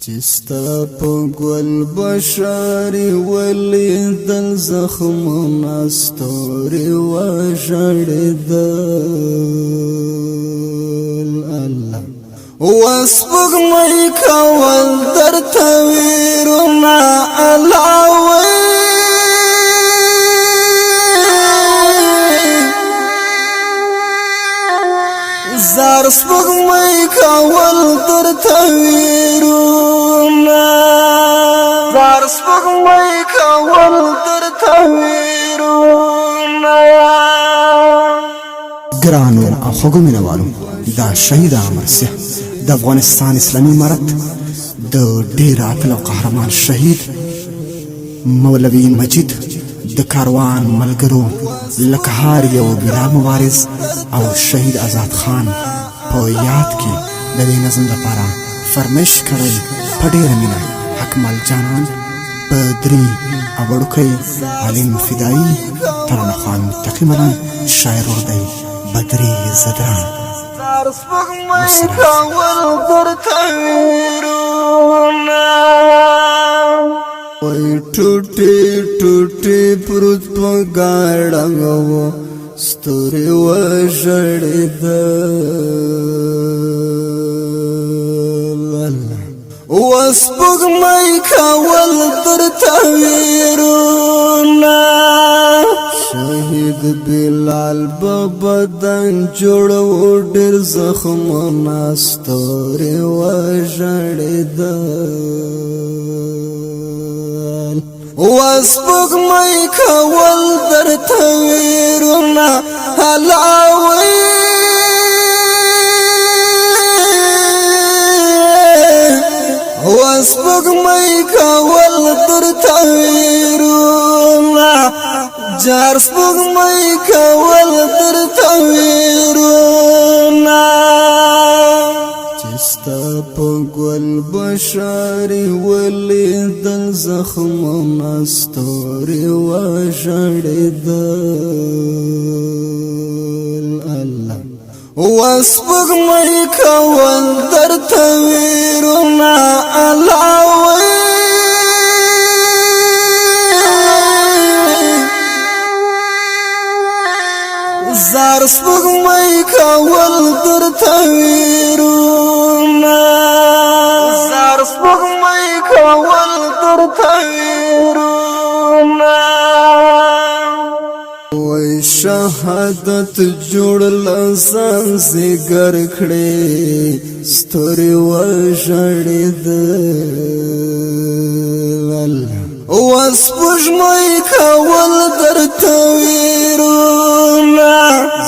چستا په ګل بشاري ولیدل زخمونه ستوري وژړېدل الله وسپوږمۍ کول درته ویرونه علاوه زار سپوږمۍ کول درته ویرونه زار سپوږمۍ کول درته ویرونه ګرانو او خوږو مینوالو دا شهید عمر سیاه د افغانستان اسلامي امارت د ډېر اتل او قهرمان شهید مولوي مجید د کاروان ملګرو لکه هر یو بلا مبارز او شهید آزاد خان په یاد کې د دې نظم لپاره فرمایش کړی په ډېره مینه حکمل جانان بدري او وړوکی علیم فدایي ترانه خان متقي ملان شاعر وردی بدري زدران زار سپوږمۍ کول درته ویرونه وای ټوټې ټوټې پروت په ګاډه و ستوري وژړېدل وسپوږمۍ کول درته ویرونه شهید بلال بدن جوړو ډېر زخمونه ستوري وژړېدل وسپوږمۍ کول درته ویرونه علاوه وسپوږمۍ کول درته ویرونه جار سپوږمۍ کول درته ویرونه چستا په ګل بشاري ولیدل زخمونه ستوري وژړېدل الله وسپوږمۍ کول درته ویرونه علاوه زار سپوږمۍ کول درته ویرونه زار سپوږمۍ کول درته ویرونه وای شهادت جوړ لسان زیګر کړې ستوري وژړېدل وسپوږمۍ کول درته ویرونه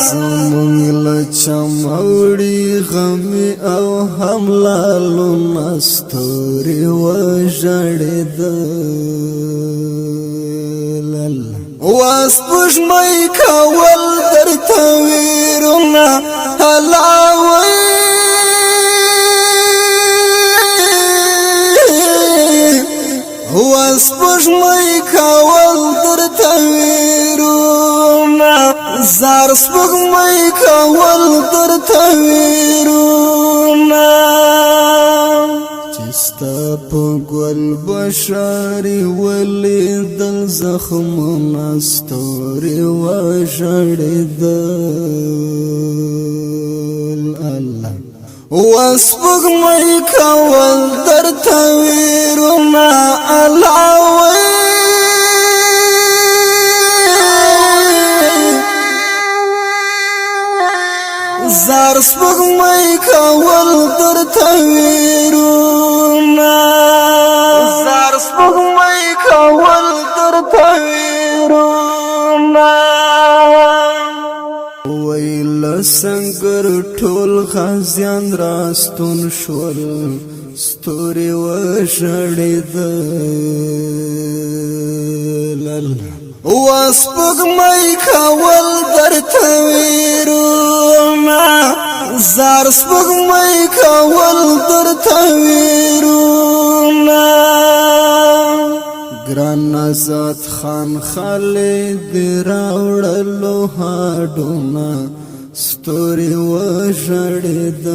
زمونږ له چموړي غمي او هم لالونه ستوري وژړېدل وسپوږمۍ کول درته ویرونه علاوه وسپوږمۍ کول درته ویرونه زار سپوږمۍ کول درته ویرونه چستا په ګل بشاري ولیدل زخمونه ستوري وژړېدل الله وسپوږمۍ کول درته ویرونه علاوه زار سپوږمۍ کول درته ویرونه زار سپوږمۍ کول درته ویرونه ویل سنگر ټول غازیان راستون شول ستوري وژړېدل وسپوږمۍ کول درته ویرونه زار سپوږمۍ کول درته ویرونه ګران آزاد خان خالد راوړلو هاډونه ستوري وژړېدل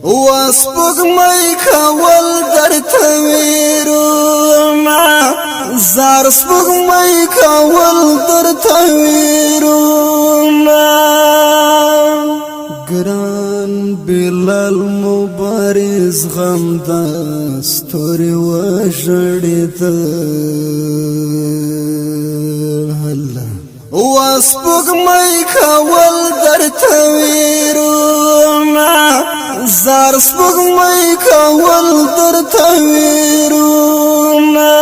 وسپوږمۍ کول درته ویرونه زار سپوږمۍ کول درته ویرونه ګران بلال مبارز غم د ستوري وژړېدل وسپوږمۍ کول درته ویرونه زار سپوږمۍ کول درته ویرونه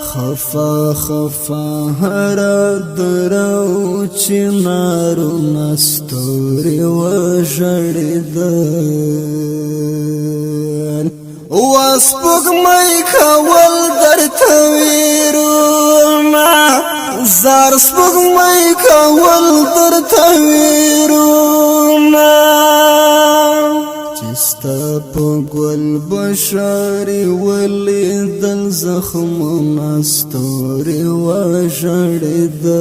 خفا خفا هر درو چنارونه ستوري وژړېدل وسپوږمۍ کول درته ویرونه زار سپوږمۍ کول درته ویرونه چې ستا په ګل بشاري ولیدل زخمونه ستوري وژړېدل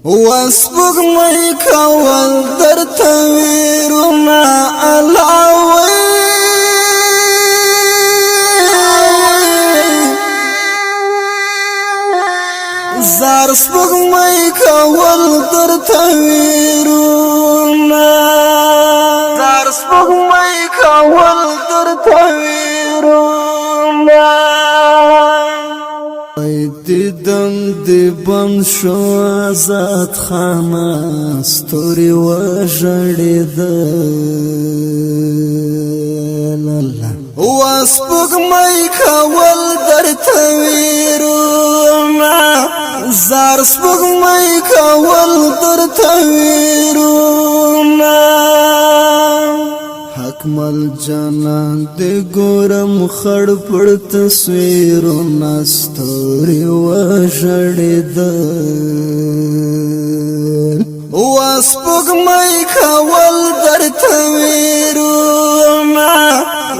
وسپوږمۍ کول درته ویرونه زار سپوږمۍ کول درته ویرونه زار سپوږمۍ کول درته ویرونه دیدن دی بند شو آزاد خانه ستوري وژړېدل وسپوږمۍ کول درته ویرونه زار سپوږمۍ کول درته ویرونه حکمل جانان دی ګورم خړ پړ تصویرونه ستوري وژړېدل وسپوږمۍ کول درته ویرونه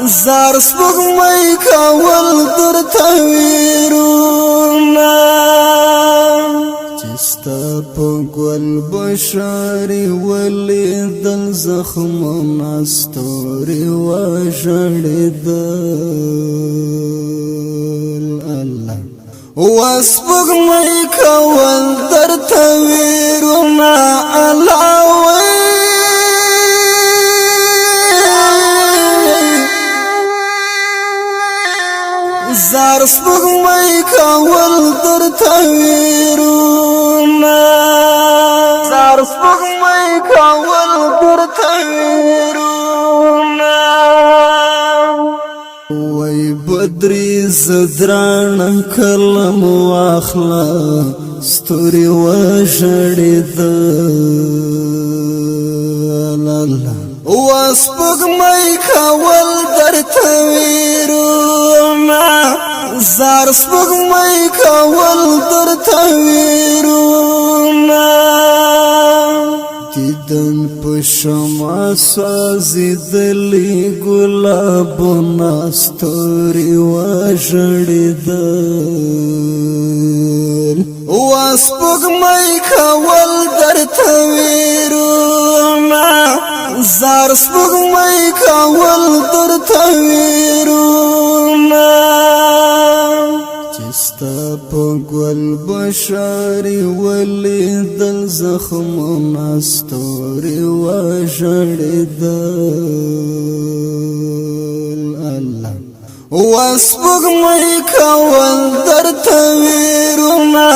زار سپوږمۍ کول درته ویرونه چې ستا په ګل بشاري ولیدل زخمونه ستوري وژړېدل وسپوږمۍ کول درته ویرونه زار سپوږمۍ کول درته ویرونه زار سپوږمۍ کول درته ویرونه وای بدري زدران کلم واخلا ستوري وژړېدل وسپوږمۍ کول درته ویرونه زار سپوږمۍ کول درته ویرونه دیدن په شمع سوځېدلي ګلابونه ستوري وژړېدل وسپوږمۍ کول درته ویرونه زار سپوږمۍ کول درته ویرونه چې ستا په ګل بشاري ولیدل زخمونه ستوري وژړېدل وسپوږمۍ کول درته ویرونه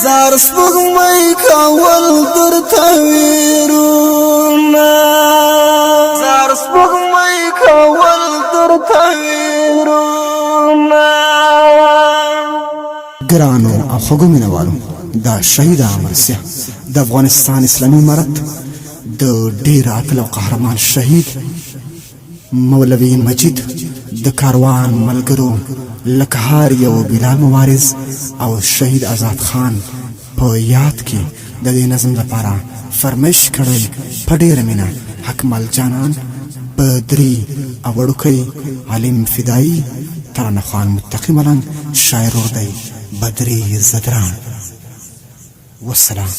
زار سپوږمۍ کول درته ویرونه زار سپوږمۍ کول درته ویرونه ګرانو او خوږو مینوالو دا شهید عمر سیاه د افغانستان اسلامي امارت د ډیر عادل او قهرمان شهید مولوي مجید د کاروان ملګرو لکه هر یو بلال مبارز او شهید آزاد خان په یاد کې د دې نظم لپاره فرمایش کړی په ډیره مینه حکمل جانان بدري اوړوکی عالم فدایی ترانه خوان متقی ملنګ شاعر اردی بدري زدران والسلام